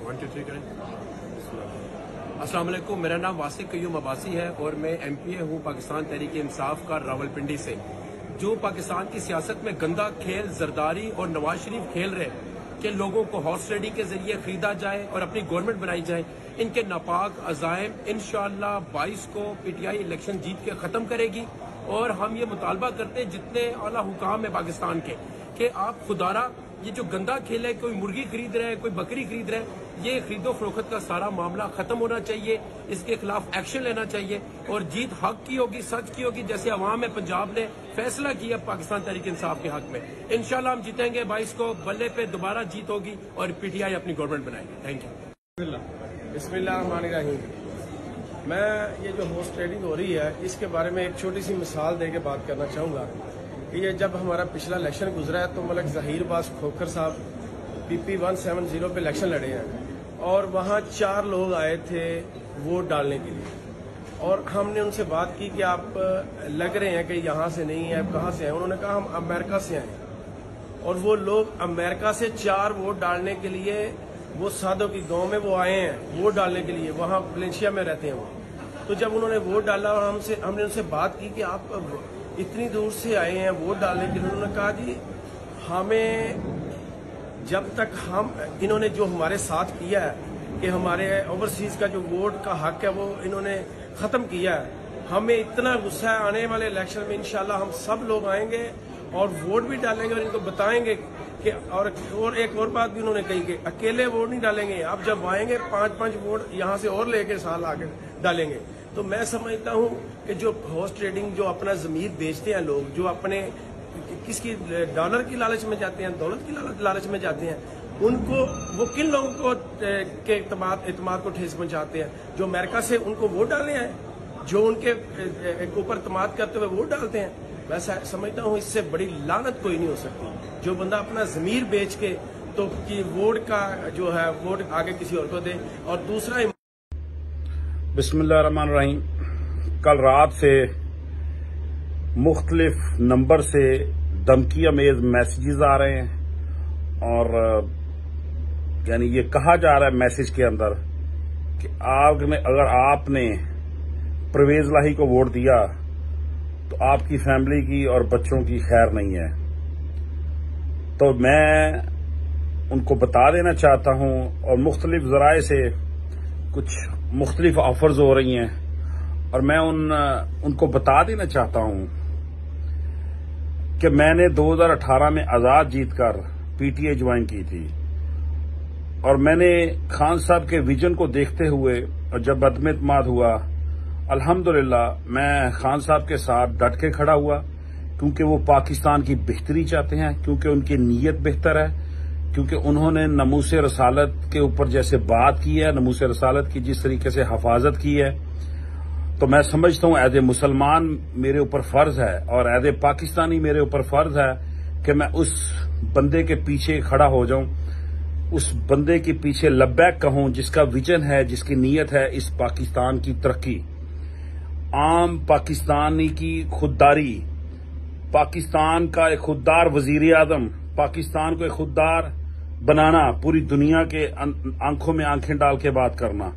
1 2 3 करें। अस्सलाम वालेकुम, मेरा नाम वासिक कयूम अब्बासी है और मैं MPA हूँ पाकिस्तान तहरीक इंसाफ का रावलपिंडी से। जो पाकिस्तान की सियासत में गंदा खेल जरदारी और नवाज शरीफ खेल रहे कि लोगों को हॉर्स ट्रेडिंग के जरिए खरीदा जाए और अपनी गवर्नमेंट बनाई जाए, इनके नापाक अज़ाइम इंशाअल्लाह 22 को PTI इलेक्शन जीत के ख़त्म करेगी। और हम ये मुतालबा करते हैं जितने आला हुकाम है पाकिस्तान के कि आप खुदारा ये जो गंदा खेल है, कोई मुर्गी खरीद रहा है, कोई बकरी खरीद रहा है, ये खरीदो फरोख्त का सारा मामला खत्म होना चाहिए। इसके खिलाफ एक्शन लेना चाहिए और जीत हक की होगी, सच की होगी, जैसे अवाम में पंजाब ने फैसला किया पाकिस्तान तहरीक इंसाफ के हक में। इंशाल्लाह हम जीतेंगे 22 को, बल्ले पे दोबारा जीत होगी और PTI अपनी गवर्नमेंट बनाएगी। Thank you. बिस्मिल्लाहिर्रहमानिर्रहीम। मैं ये जो हॉर्स ट्रेडिंग हो रही है इसके बारे में एक छोटी सी मिसाल दे के बात करना चाहूँगा कि ये जब हमारा पिछला इलेक्शन गुजरा है तो मलक ज़हीर बास खोखर साहब PP 170 पे इलेक्शन लड़े हैं और वहाँ 4 लोग आए थे वोट डालने के लिए और हमने उनसे बात की कि आप लग रहे हैं कि यहाँ से नहीं है, आप कहाँ से हैं? उन्होंने कहा हम अमेरिका से आए हैं। और वो लोग अमेरिका से 4 वोट डालने के लिए वो सादों की गांव में वो आए हैं वोट डालने के लिए, वहाँ वलेंशिया में रहते हैं वो। तो जब उन्होंने वोट डाला और हमने उनसे बात की कि आप इतनी दूर से आए हैं वोट डालने के लिए, उन्होंने कहा जी हमें जब तक हम इन्होंने जो हमारे साथ किया है कि हमारे ओवरसीज का जो वोट का हक है वो इन्होंने खत्म किया है, हमें इतना गुस्सा है। आने वाले इलेक्शन में इंशाल्लाह हम सब लोग आएंगे और वोट भी डालेंगे और इनको बताएंगे कि और एक और बात भी उन्होंने कही कि अकेले वोट नहीं डालेंगे, आप जब आएंगे 5-5 वोट यहाँ से और लेके साल आगे डालेंगे। तो मैं समझता हूँ कि जो हॉर्स ट्रेडिंग, जो अपना जमीर बेचते हैं लोग, जो अपने किसकी डॉलर की लालच में जाते हैं, दौलत की लालच में जाते हैं, उनको वो किन लोगों को के एतमाद को ठेस पहुंचाते हैं? जो अमेरिका से उनको वोट डालने आए, जो उनके ऊपर एतमाद करते हुए वोट डालते हैं। मैं समझता हूँ इससे बड़ी लानत कोई नहीं हो सकती। जो बंदा अपना जमीर बेच के तो कि वोट का जो है वोट आगे किसी और को दे। और दूसरा, बिस्मिल्लाहिर्रहमानिर्रहीम। कल रात से मुख्तलिफ नंबर से धमकी अमेज मैसेजेस आ रहे हैं और यानी ये कहा जा रहा है मैसेज के अंदर कि अगर आपने परवेज लाही को वोट दिया तो आपकी फैमिली की और बच्चों की खैर नहीं है। तो मैं उनको बता देना चाहता हूं और मुख्तलिफ जराए से कुछ मुख्तलिफ ऑफर्स हो रही हैं और मैं उनको बता देना चाहता हूं कि मैंने 2018 में आजाद जीतकर PTI ज्वाइन की थी और मैंने खान साहब के विजन को देखते हुए और जब अदम एतमाद हुआ, अल्हम्दुलिल्लाह मैं खान साहब के साथ डट के खड़ा हुआ क्योंकि वो पाकिस्तान की बेहतरी चाहते हैं, क्योंकि उनकी नीयत बेहतर है, क्योंकि उन्होंने नमूस रसालत के ऊपर जैसे बात की है, नमूस रसालत की जिस तरीके से हिफाजत की है। तो मैं समझता हूं एज ए मुसलमान मेरे ऊपर फर्ज है और एज ए पाकिस्तानी मेरे ऊपर फर्ज है कि मैं उस बंदे के पीछे खड़ा हो जाऊं, उस बंदे के पीछे लब्बैक कहूं जिसका विजन है, जिसकी नीयत है इस पाकिस्तान की तरक्की, आम पाकिस्तानी की खुददारी, पाकिस्तान का एक खुददार वजीर आजम, पाकिस्तान को एक खुददार बनाना, पूरी दुनिया के आंखों में आंखें डाल के बात करना।